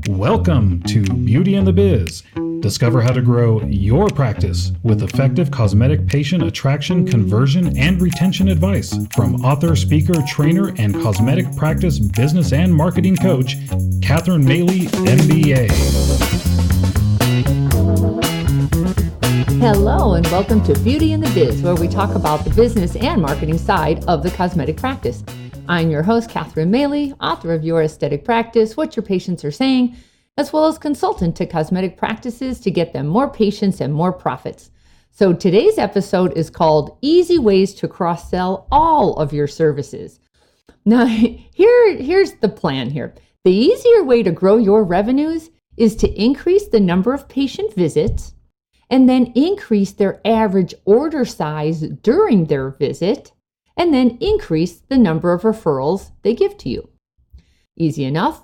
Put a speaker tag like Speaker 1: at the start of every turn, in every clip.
Speaker 1: Welcome to Beauty and the Biz. Discover how to grow your practice with effective cosmetic patient attraction, conversion, and retention advice from author, speaker, trainer, and cosmetic practice business and marketing coach, Catherine Maley, MBA.
Speaker 2: Hello and welcome to Beauty and the Biz, where we talk about the business and marketing side of the cosmetic practice. I'm your host, Catherine Maley, author of Your Aesthetic Practice, What Your Patients Are Saying, as well as consultant to cosmetic practices to get them more patients and more profits. So today's episode is called Easy Ways to Cross-Sell All of Your Services. Now, here's the plan here. The easier way to grow your revenues is to increase the number of patient visits and then increase their average order size during their visit, and then increase the number of referrals they give to you. Easy enough.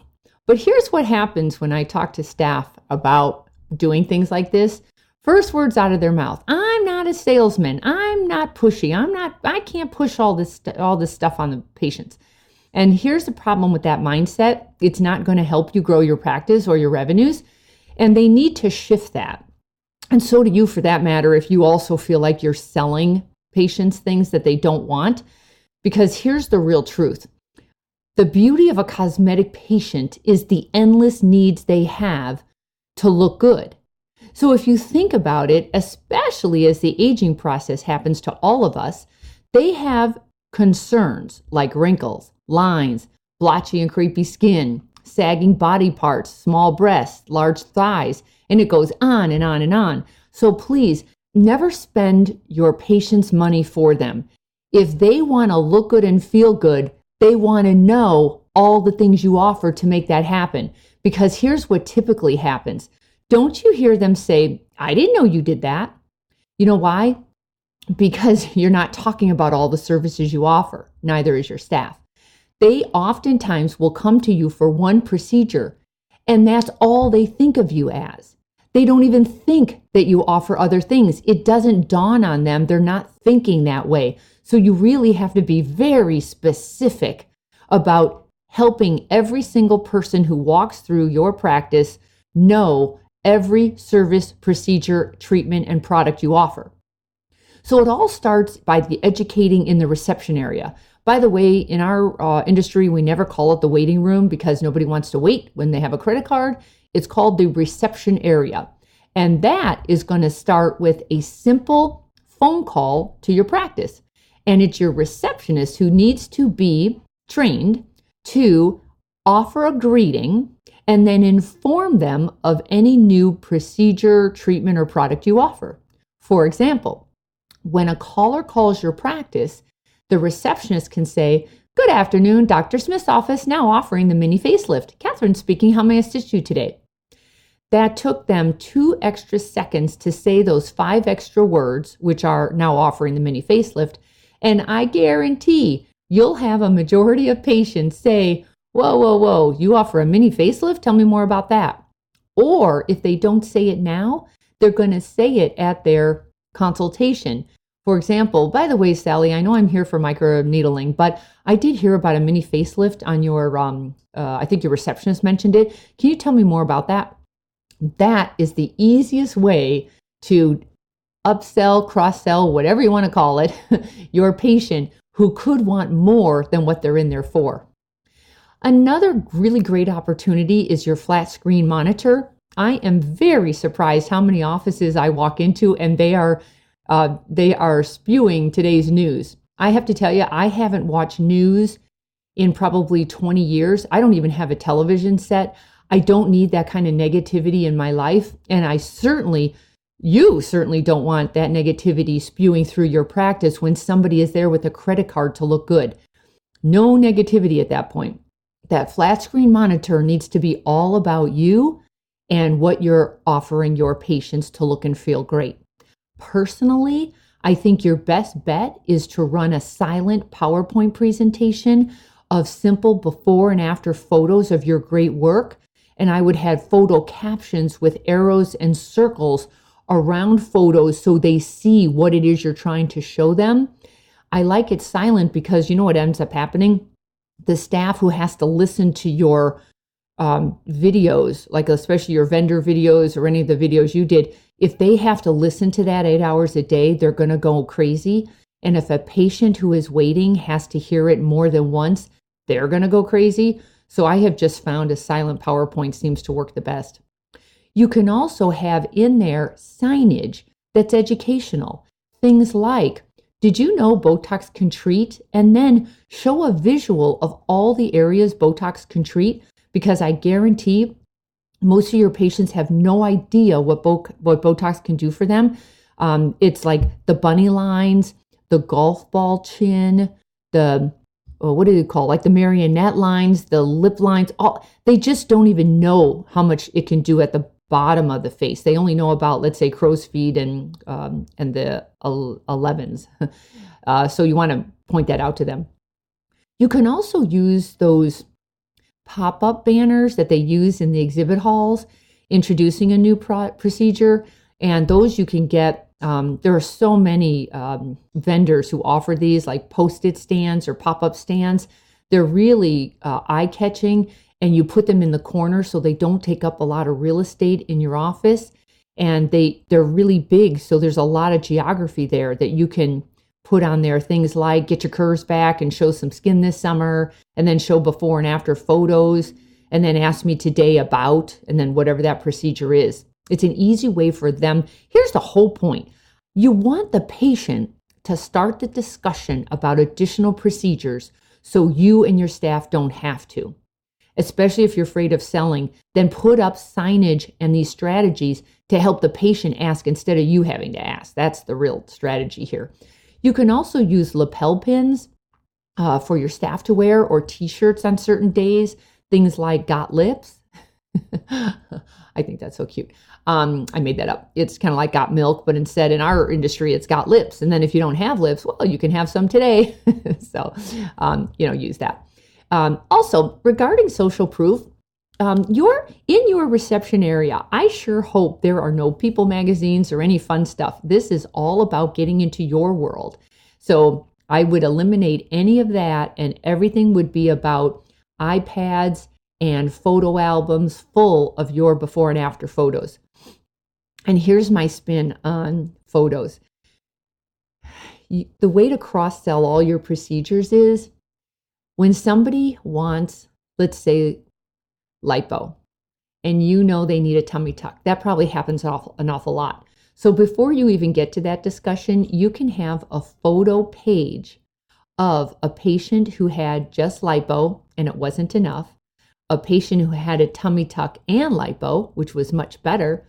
Speaker 2: But here's what happens when I talk to staff about doing things like this. First words out of their mouth: I'm not a salesman. I'm not pushy. I can't push all this stuff on the patients. And here's the problem with that mindset. It's not going to help you grow your practice or your revenues. And they need to shift that. And so do you, for that matter, if you also feel like you're selling patients things that they don't want. Because here's the real truth. The beauty of a cosmetic patient is the endless needs they have to look good. So if you think about it, especially as the aging process happens to all of us, they have concerns like wrinkles, lines, blotchy and creepy skin, sagging body parts, small breasts, large thighs, and it goes on and on and on. So please, never spend your patients' money for them. If they want to look good and feel good, they want to know all the things you offer to make that happen. Because here's what typically happens. Don't you hear them say, I didn't know you did that? You know why? Because you're not talking about all the services you offer. Neither is your staff. They oftentimes will come to you for one procedure, and that's all they think of you as. They don't even think that you offer other things. It doesn't dawn on them. They're not thinking that way. So you really have to be very specific about helping every single person who walks through your practice know every service, procedure, treatment, and product you offer. So it all starts by the educating in the reception area. By the way, in our industry, we never call it the waiting room because nobody wants to wait when they have a credit card. It's called the reception area. And that is going to start with a simple phone call to your practice. And it's your receptionist who needs to be trained to offer a greeting and then inform them of any new procedure, treatment, or product you offer. For example, when a caller calls your practice, the receptionist can say, "Good afternoon, Dr. Smith's office, now offering the mini facelift. Catherine speaking, how may I assist you today?" That took them 2 extra seconds to say those 5 extra words, which are now offering the mini facelift. And I guarantee you'll have a majority of patients say, whoa, you offer a mini facelift? Tell me more about that. Or if they don't say it now, they're going to say it at their consultation. For example, by the way, Sally, I know I'm here for microneedling, but I did hear about a mini facelift on your, I think your receptionist mentioned it. Can you tell me more about that? That is the easiest way to upsell, cross-sell, whatever you want to call it, your patient who could want more than what they're in there for. Another really great opportunity is your flat screen monitor. I am very surprised how many offices I walk into and they are spewing today's news. I have to tell you, I haven't watched news in probably 20 years. I don't even have a television set. I don't need that kind of negativity in my life. And you certainly don't want that negativity spewing through your practice when somebody is there with a credit card to look good. No negativity at that point. That flat screen monitor needs to be all about you and what you're offering your patients to look and feel great. Personally, I think your best bet is to run a silent PowerPoint presentation of simple before and after photos of your great work. And I would have photo captions with arrows and circles around photos so they see what it is you're trying to show them. I like it silent because you know what ends up happening? The staff who has to listen to your videos, like especially your vendor videos or any of the videos you did, if they have to listen to that 8 hours a day, they're going to go crazy. And if a patient who is waiting has to hear it more than once, they're going to go crazy. So I have just found a silent PowerPoint seems to work the best. You can also have in there signage that's educational. Things like, did you know Botox can treat? And then show a visual of all the areas Botox can treat, because I guarantee most of your patients have no idea what Botox can do for them. It's like the bunny lines, the golf ball chin, the, what do they call, like the marionette lines, the lip lines, they just don't even know how much it can do at the bottom of the face. They only know about, let's say, crow's feet and the 11s. So you want to point that out to them. You can also use those pop-up banners that they use in the exhibit halls, introducing a new procedure. And those you can get, there are so many vendors who offer these, like Post-it stands or pop-up stands. They're really eye-catching, and you put them in the corner so they don't take up a lot of real estate in your office. And they're really big, so there's a lot of geography there that you can put on there. Things like get your curves back and show some skin this summer, and then show before and after photos, and then ask me today about, and then whatever that procedure is. It's an easy way for them. Here's the whole point. You want the patient to start the discussion about additional procedures so you and your staff don't have to. Especially if you're afraid of selling, then put up signage and these strategies to help the patient ask instead of you having to ask. That's the real strategy here. You can also use lapel pins for your staff to wear, or t-shirts on certain days. Things like got lips. I think that's so cute. I made that up. It's kind of like got milk, but instead in our industry, it's got lips. And then if you don't have lips, well, you can have some today. So, use that. Also, regarding social proof, you're in your reception area. I sure hope there are no People magazines or any fun stuff. This is all about getting into your world. So I would eliminate any of that, and everything would be about iPads and photo albums full of your before and after photos. And here's my spin on photos. The way to cross-sell all your procedures is when somebody wants, let's say, lipo, and you know they need a tummy tuck. That probably happens an awful lot. So before you even get to that discussion, you can have a photo page of a patient who had just lipo and it wasn't enough, a patient who had a tummy tuck and lipo, which was much better,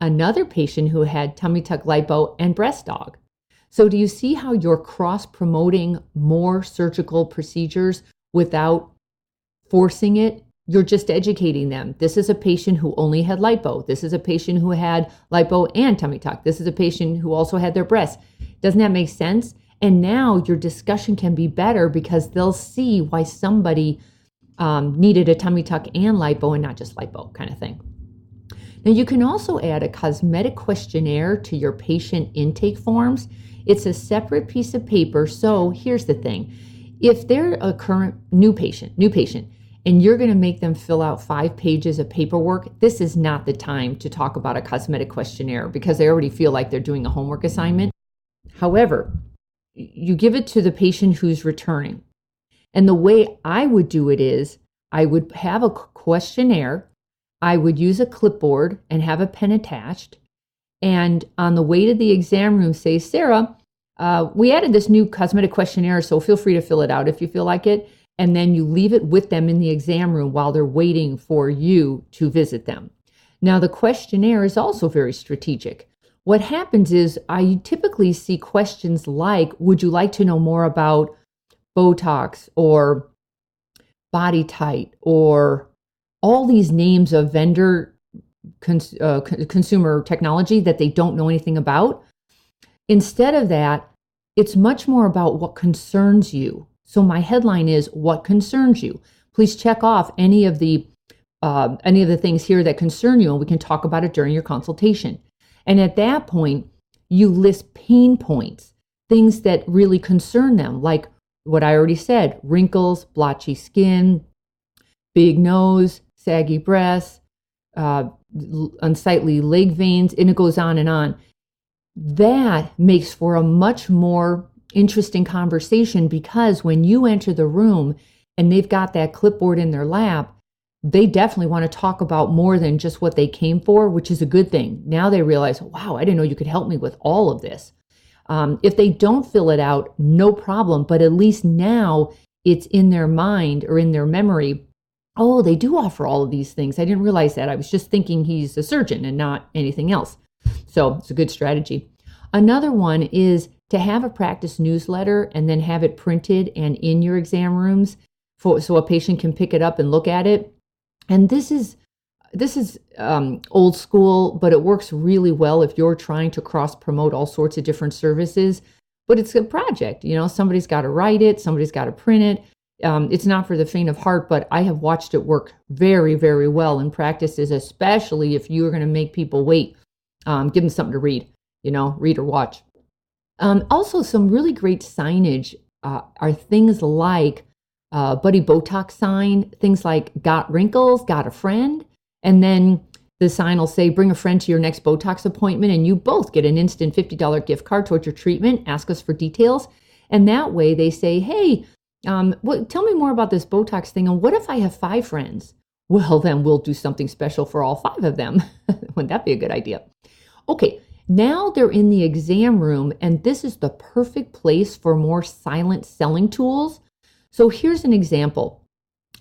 Speaker 2: another patient who had tummy tuck, lipo, and breast dog. So do you see how you're cross-promoting more surgical procedures without forcing it? You're just educating them. This is a patient who only had lipo. This is a patient who had lipo and tummy tuck. This is a patient who also had their breasts. Doesn't that make sense? And now your discussion can be better because they'll see why somebody needed a tummy tuck and lipo and not just lipo kind of thing. Now you can also add a cosmetic questionnaire to your patient intake forms. It's a separate piece of paper. So here's the thing. If they're a current new patient, and you're going to make them fill out 5 pages of paperwork, this is not the time to talk about a cosmetic questionnaire because they already feel like they're doing a homework assignment. However, you give it to the patient who's returning. And the way I would do it is I would have a questionnaire. I would use a clipboard and have a pen attached. And on the way to the exam room, say, Sarah, we added this new cosmetic questionnaire, so feel free to fill it out if you feel like it. And then you leave it with them in the exam room while they're waiting for you to visit them. Now, the questionnaire is also very strategic. What happens is I typically see questions like, would you like to know more about Botox or Body Tight or all these names of vendor consumer technology that they don't know anything about? Instead of that, it's much more about what concerns you. So my headline is, what concerns you? Please check off any of the things here that concern you, and we can talk about it during your consultation. And at that point, you list pain points, things that really concern them, like what I already said, wrinkles, blotchy skin, big nose, saggy breasts, unsightly leg veins, and it goes on and on. That makes for a much more interesting conversation, because when you enter the room and they've got that clipboard in their lap, they definitely want to talk about more than just what they came for, which is a good thing. Now they realize, wow, I didn't know you could help me with all of this. If they don't fill it out, no problem. But at least now it's in their mind or in their memory. Oh, they do offer all of these things. I didn't realize that. I was just thinking he's a surgeon and not anything else. So it's a good strategy. Another one is to have a practice newsletter and then have it printed and in your exam rooms so a patient can pick it up and look at it. And this is old school, but it works really well if you're trying to cross promote all sorts of different services. But it's a project, somebody's got to write it, somebody's got to print it. It's not for the faint of heart, but I have watched it work very, very well in practices, especially if you're going to make people wait. Give them something to read, read or watch. Also, some really great signage are things like Buddy Botox sign, things like got wrinkles, got a friend. And then the sign will say, bring a friend to your next Botox appointment, and you both get an instant $50 gift card towards your treatment. Ask us for details. And that way they say, hey, tell me more about this Botox thing. And what if I have 5 friends? Well, then we'll do something special for all 5 of them. Wouldn't that be a good idea? Okay, now they're in the exam room, and this is the perfect place for more silent selling tools. So here's an example.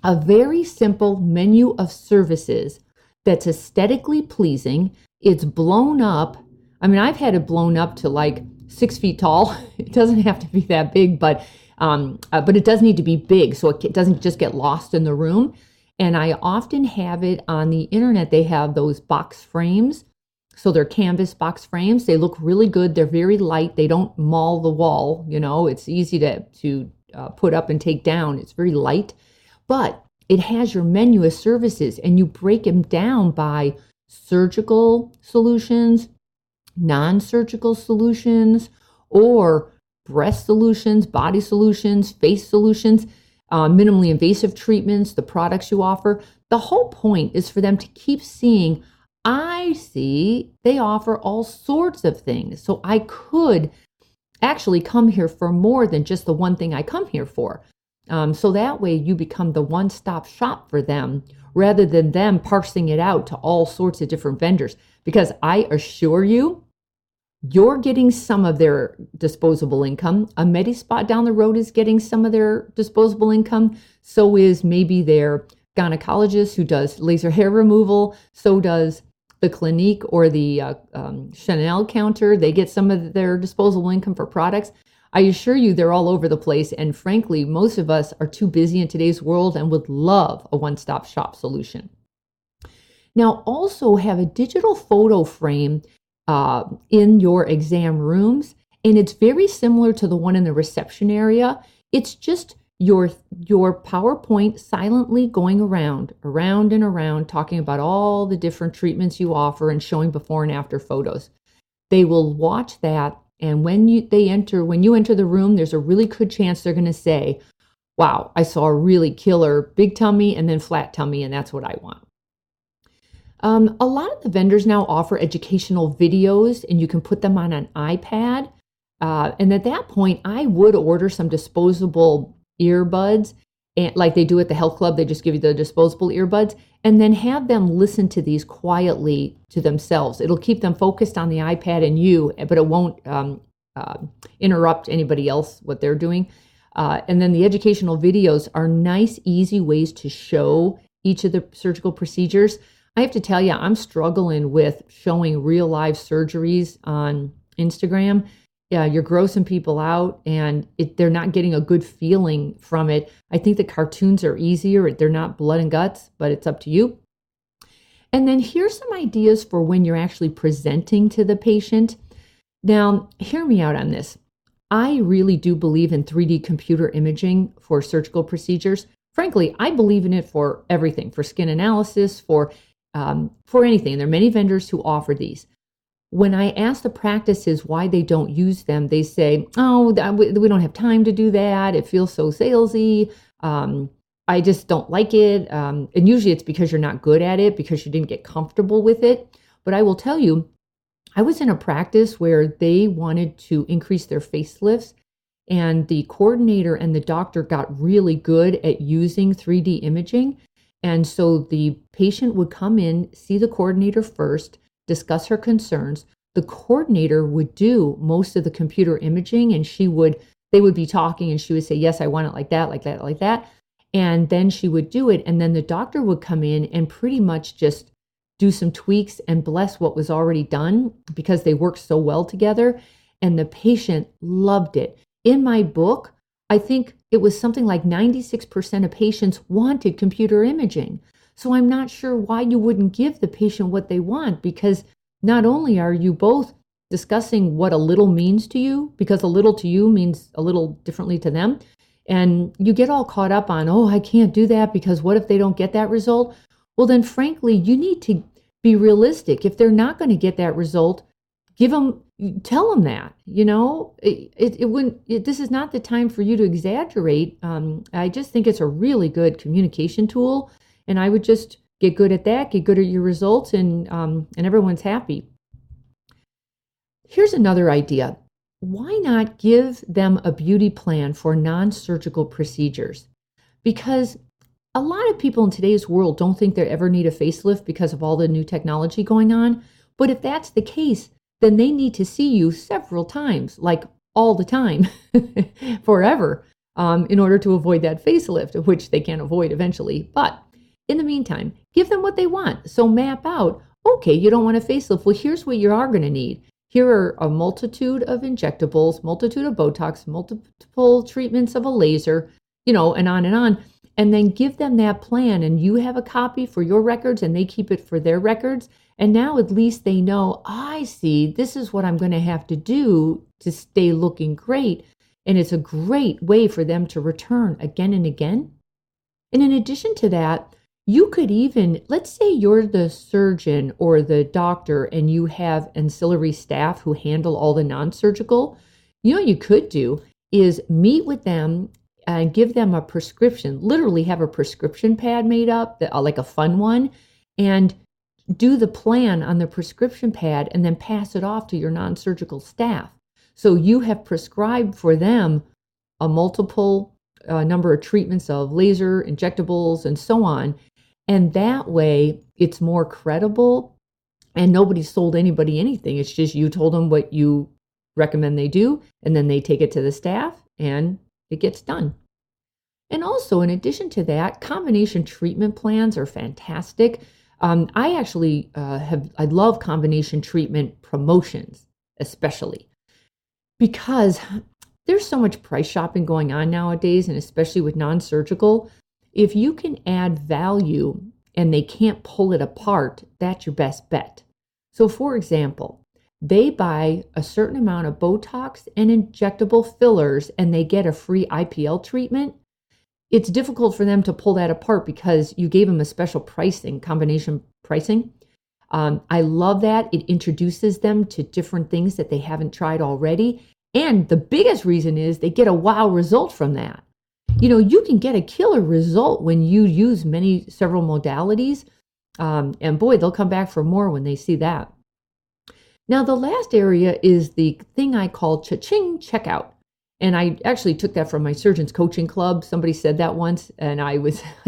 Speaker 2: A very simple menu of services that's aesthetically pleasing. It's blown up. I mean, I've had it blown up to like 6 feet tall. It doesn't have to be that big, but it does need to be big so it doesn't just get lost in the room. And I often have it on the internet. They have those box frames. So they're canvas box frames. They look really good. They're very light. They don't maul the wall. It's easy to put up and take down. It's very light. But it has your menu of services, and you break them down by surgical solutions, non-surgical solutions, or breast solutions, body solutions, face solutions, minimally invasive treatments, the products you offer. The whole point is for them to keep seeing, I see they offer all sorts of things. So I could actually come here for more than just the one thing I come here for. So that way you become the one-stop shop for them rather than them parsing it out to all sorts of different vendors. Because I assure you, you're getting some of their disposable income. A MediSpa down the road is getting some of their disposable income. So is maybe their gynecologist who does laser hair removal. So does the Clinique or the Chanel counter. They get some of their disposable income for products. I assure you they're all over the place. And frankly, most of us are too busy in today's world and would love a one-stop shop solution. Now, also have a digital photo frame in your exam rooms. And it's very similar to the one in the reception area. It's just your PowerPoint silently going around and around, talking about all the different treatments you offer and showing before and after photos. They will watch that. And when you enter the room, there's a really good chance they're going to say, wow, I saw a really killer big tummy and then flat tummy, and that's what I want. A lot of the vendors now offer educational videos, and you can put them on an iPad. And at that point, I would order some disposable earbuds, and like they do at the health club, they just give you the disposable earbuds, and then have them listen to these quietly to themselves. It'll keep them focused on the iPad and you, but it won't interrupt anybody else what they're doing. And then the educational videos are nice, easy ways to show each of the surgical procedures. I have to tell you, I'm struggling with showing real live surgeries on Instagram. Yeah, you're grossing people out and they're not getting a good feeling from it. I think the cartoons are easier. They're not blood and guts, but it's up to you. And then here's some ideas for when you're actually presenting to the patient. Now, hear me out on this. I really do believe in 3D computer imaging for surgical procedures. Frankly, I believe in it for everything, for skin analysis, for anything. There are many vendors who offer these. When I ask the practices why they don't use them, they say, oh, we don't have time to do that. It feels so salesy. I just don't like it. And usually it's because you're not good at it, because you didn't get comfortable with it. But I will tell you, I was in a practice where they wanted to increase their facelifts, and the coordinator and the doctor got really good at using 3D imaging. And so the patient would come in, see the coordinator first, discuss her concerns. The coordinator would do most of the computer imaging, and they would be talking, and she would say, yes, I want it like that, like that, like that. And then she would do it. And then the doctor would come in and pretty much just do some tweaks and bless what was already done, because they worked so well together. And the patient loved it. In my book, I think it was something like 96% of patients wanted computer imaging. So I'm not sure why you wouldn't give the patient what they want, because not only are you both discussing what a little means to you, because a little to you means a little differently to them, and you get all caught up on, oh, I can't do that because what if they don't get that result? Well, then frankly, you need to be realistic. If they're not going to get that result, tell them that, this is not the time for you to exaggerate. I just think it's a really good communication tool, and I would just get good at that, get good at your results, and everyone's happy. Here's another idea. Why not give them a beauty plan for non-surgical procedures? Because a lot of people in today's world don't think they ever need a facelift because of all the new technology going on. But if that's the case, then they need to see you several times, like all the time, forever, in order to avoid that facelift, which they can avoid eventually. But in the meantime, give them what they want. So map out, okay, you don't want a facelift. Well, here's what you are going to need. Here are a multitude of injectables, multitude of Botox, multiple treatments of a laser, and on and on. And then give them that plan, and you have a copy for your records and they keep it for their records. And now at least they know, I see, this is what I'm going to have to do to stay looking great. And it's a great way for them to return again and again. And in addition to that, you could even, let's say you're the surgeon or the doctor and you have ancillary staff who handle all the non-surgical. What you could do is meet with them and give them a prescription, literally have a prescription pad made up, like a fun one, and do the plan on the prescription pad and then pass it off to your non-surgical staff. So you have prescribed for them a multiple number of treatments of laser, injectables, and so on. And that way it's more credible and nobody sold anybody anything. It's just you told them what you recommend they do, and then they take it to the staff and it gets done. And also, in addition to that, combination treatment plans are fantastic. I actually I love combination treatment promotions, especially because there's so much price shopping going on nowadays, and especially with non-surgical. If you can add value and they can't pull it apart, that's your best bet. So for example, they buy a certain amount of Botox and injectable fillers and they get a free IPL treatment. It's difficult for them to pull that apart because you gave them a special pricing, combination pricing. I love that. It introduces them to different things that they haven't tried already. And the biggest reason is they get a wow result from that. You can get a killer result when you use several modalities. And boy, they'll come back for more when they see that. Now, the last area is the thing I call cha-ching checkout. And I actually took that from my surgeon's coaching club. Somebody said that once, and I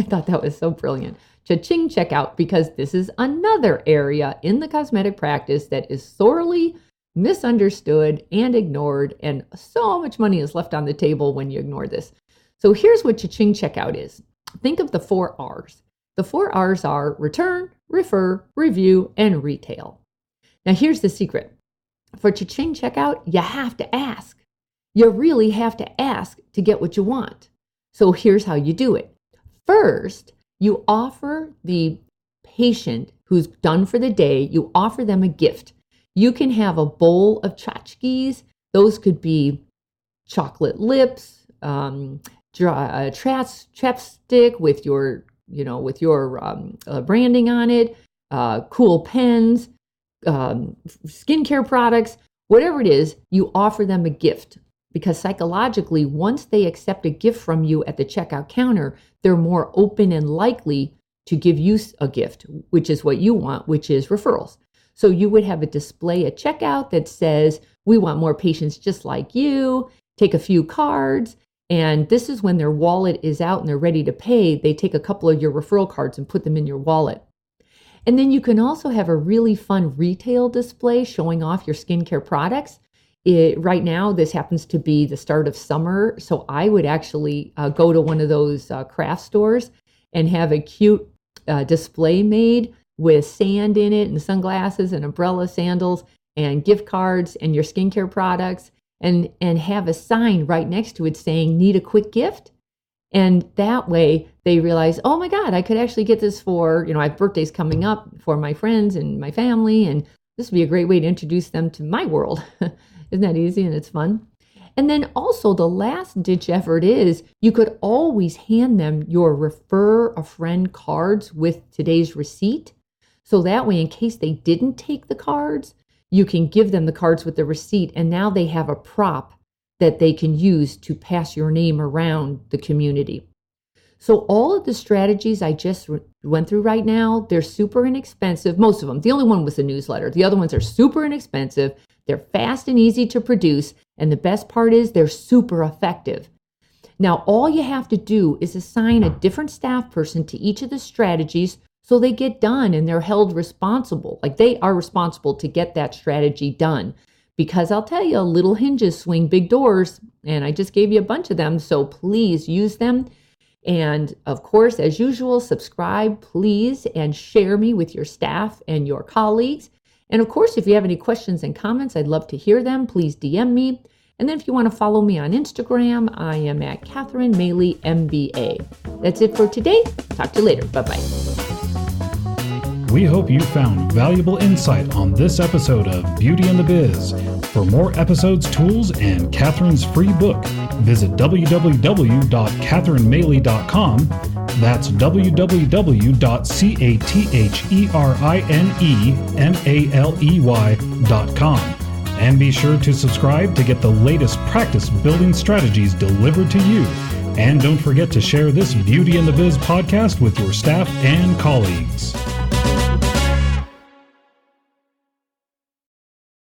Speaker 2: thought that was so brilliant. Cha-ching checkout, because this is another area in the cosmetic practice that is sorely misunderstood and ignored, and so much money is left on the table when you ignore this. So here's what cha-ching checkout is. Think of the 4 R's. The 4 R's are return, refer, review, and retail. Now here's the secret. For cha-ching checkout, you have to ask. You really have to ask to get what you want. So here's how you do it. First, you offer the patient who's done for the day, you offer them a gift. You can have a bowl of tchotchkes. Those could be chocolate lips, chapstick with your branding on it, cool pens, skincare products, whatever it is, you offer them a gift. because psychologically, once they accept a gift from you at the checkout counter, they're more open and likely to give you a gift, which is what you want, which is referrals. So you would have a display at checkout that says, we want more patients just like you, take a few cards. And this is when their wallet is out and they're ready to pay. They take a couple of your referral cards and put them in your wallet. And then you can also have a really fun retail display showing off your skincare products. Right now, this happens to be the start of summer. So I would actually go to one of those craft stores and have a cute display made with sand in it and sunglasses and umbrella sandals and gift cards and your skincare products, and have a sign right next to it saying, need a quick gift? And that way they realize, oh my God, I could actually get this for, I have birthdays coming up for my friends and my family, and this would be a great way to introduce them to my world. Isn't that easy and it's fun? And then also the last ditch effort is you could always hand them your refer a friend cards with today's receipt. So that way, in case they didn't take the cards, you can give them the cards with the receipt, and now they have a prop that they can use to pass your name around the community. So all of the strategies I just went through right now, they're super inexpensive, most of them. The only one was the newsletter. The other ones are super inexpensive. They're fast and easy to produce, and the best part is they're super effective. Now, all you have to do is assign a different staff person to each of the strategies so they get done and they're held responsible. Like they are responsible to get that strategy done. Because I'll tell you, little hinges swing big doors, and I just gave you a bunch of them, so please use them. And of course, as usual, subscribe, please, and share me with your staff and your colleagues. And of course, if you have any questions and comments, I'd love to hear them. Please DM me. And then if you want to follow me on Instagram, I am at Catherine Maley, MBA. That's it for today. Talk to you later. Bye-bye.
Speaker 1: We hope you found valuable insight on this episode of Beauty and the Biz. For more episodes, tools, and Catherine's free book, visit www.catherinemaley.com. That's www.catherinemaley.com. And be sure to subscribe to get the latest practice building strategies delivered to you. And don't forget to share this Beauty and the Biz podcast with your staff and colleagues.